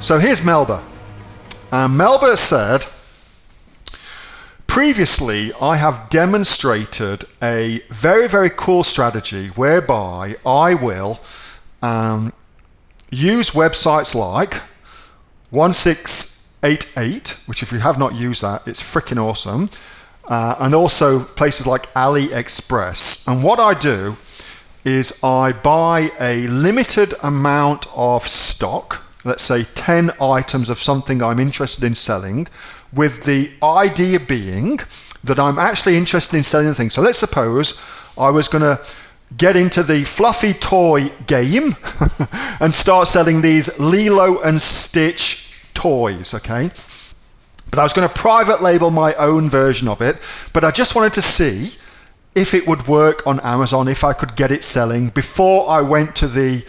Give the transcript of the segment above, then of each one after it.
So here's Melba. Melba said, previously I have demonstrated a very, very cool strategy whereby I will use websites like 1688, which if you have not used that, it's freaking awesome. And also places like AliExpress. And what I do is I buy a limited amount of stock, let's say 10 items of something I'm interested in selling, with the idea being that I'm actually interested in selling the thing. So let's suppose I was going to get into the fluffy toy game and start selling these Lilo and Stitch toys, okay? But I was going to private label my own version of it, but I just wanted to see if it would work on Amazon, if I could get it selling before I went to the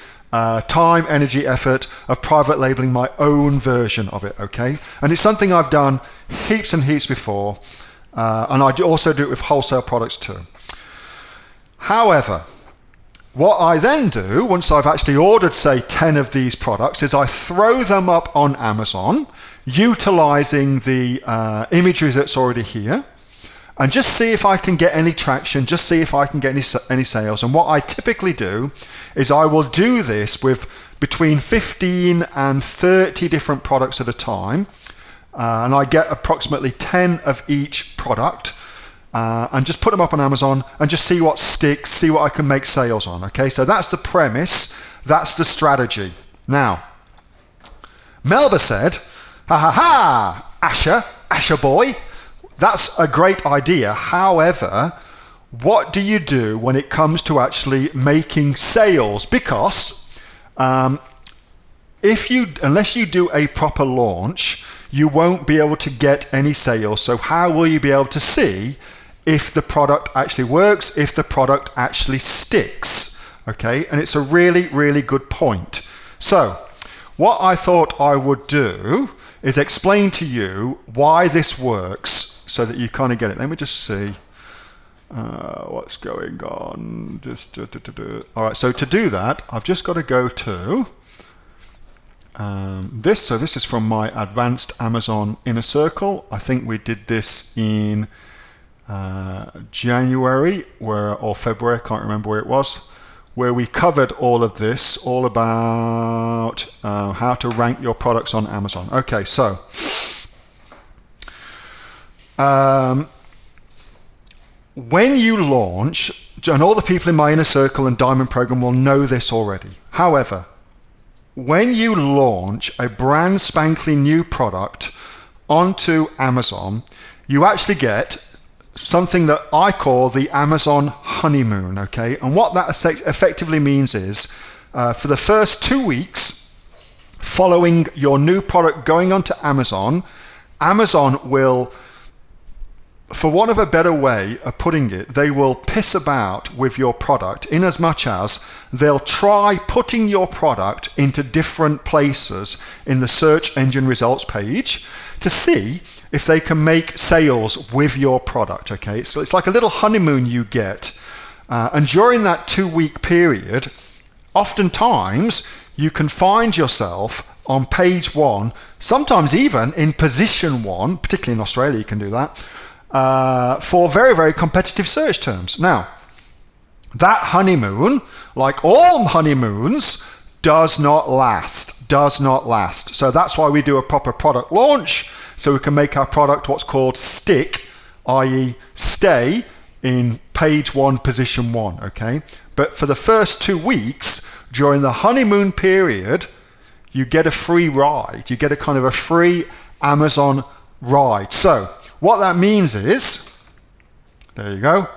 time, energy, effort of private labeling my own version of it, okay? And it's something I've done heaps and heaps before, and I also do it with wholesale products too. However, what I then do, once I've actually ordered, say, 10 of these products, is I throw them up on Amazon, utilizing the imagery that's already here, and just see if I can get any traction, just see if I can get any sales. And what I typically do is I will do this with between 15 and 30 different products at a time, and I get approximately 10 of each product, and just put them up on Amazon and just see what sticks, see what I can make sales on. Okay, so that's the premise, that's the strategy. Now, Melba said, ha ha ha, Asher boy, that's a great idea. However, what do you do when it comes to actually making sales? Because unless you do a proper launch, you won't be able to get any sales. So how will you be able to see if the product actually works, if the product actually sticks? Okay, and it's a really, really good point. So what I thought I would do is explain to you why this works so that you kind of get it. Let me just see what's going on. All right, so to do that, I've just got to go to this. So this is from my advanced Amazon Inner Circle. I think we did this in January or February, I can't remember where it was, where we covered all of this, all about how to rank your products on Amazon. Okay, so when you launch, and all the people in my Inner Circle and Diamond Program will know this already. However, when you launch a brand spankly new product onto Amazon, you actually get something that I call the Amazon honeymoon, okay? And what that effectively means is for the first 2 weeks following your new product going onto Amazon, Amazon will, for want of a better way of putting it, they will piss about with your product in as much as they'll try putting your product into different places in the search engine results page to see if they can make sales with your product, okay? So it's like a little honeymoon you get. And during that 2-week period, oftentimes you can find yourself on page 1, sometimes even in position 1, particularly in Australia you can do that, for very, very competitive search terms. Now, that honeymoon, like all honeymoons, does not last. So that's why we do a proper product launch, so we can make our product what's called stick, i.e. stay in page 1, position 1, okay? But for the first 2 weeks, during the honeymoon period, you get a free ride. You get a kind of a free Amazon ride. So what that means is, there you go,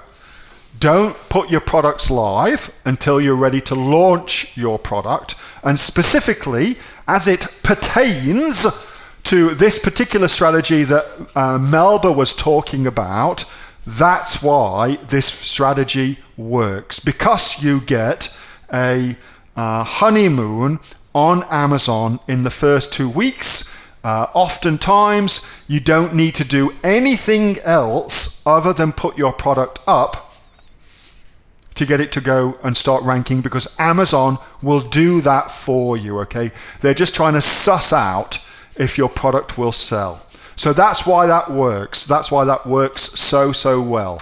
don't put your products live until you're ready to launch your product. And specifically, as it pertains to this particular strategy that Melba was talking about, that's why this strategy works. Because you get a honeymoon on Amazon in the first 2 weeks. Oftentimes, you don't need to do anything else other than put your product up to get it to go and start ranking, because Amazon will do that for you, okay? They're just trying to suss out if your product will sell. So that's why that works. That's why that works so well.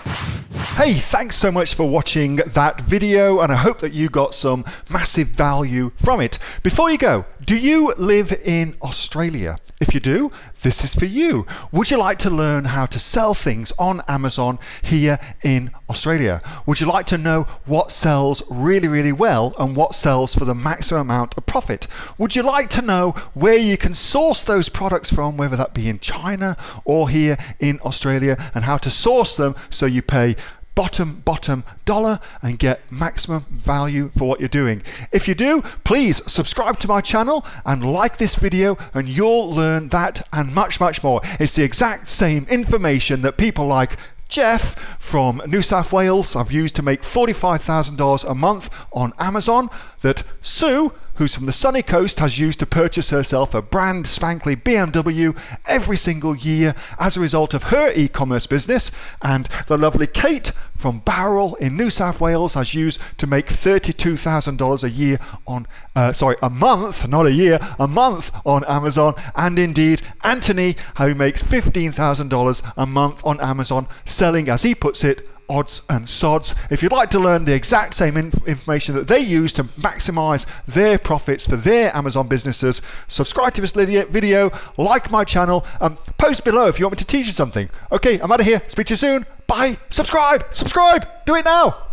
Hey, thanks so much for watching that video, and I hope that you got some massive value from it. Before you go, do you live in Australia? If you do, this is for you. Would you like to learn how to sell things on Amazon here in Australia? Would you like to know what sells really well and what sells for the maximum amount of profit? Would you like to know where you can source those products from, whether that be in China or here in Australia, and how to source them so you pay bottom dollar and get maximum value for what you're doing? If you do, please subscribe to my channel and like this video, and you'll learn that and much more. It's the exact same information that people like Jeff from New South Wales have used to make $45,000 a month on Amazon, that Sue, who's from the sunny coast, has used to purchase herself a brand spankly BMW every single year as a result of her e-commerce business, and the lovely Kate from Bowral in New South Wales has used to make $32,000 a year on, a month, not a year, a month on Amazon, and indeed Anthony, who makes $15,000 a month on Amazon, selling, as he puts it, odds and sods. If you'd like to learn the exact same information that they use to maximize their profits for their Amazon businesses, subscribe to this video, like my channel, post below if you want me to teach you something. Okay, I'm out of here. Speak to you soon. Bye. Subscribe. Do it now.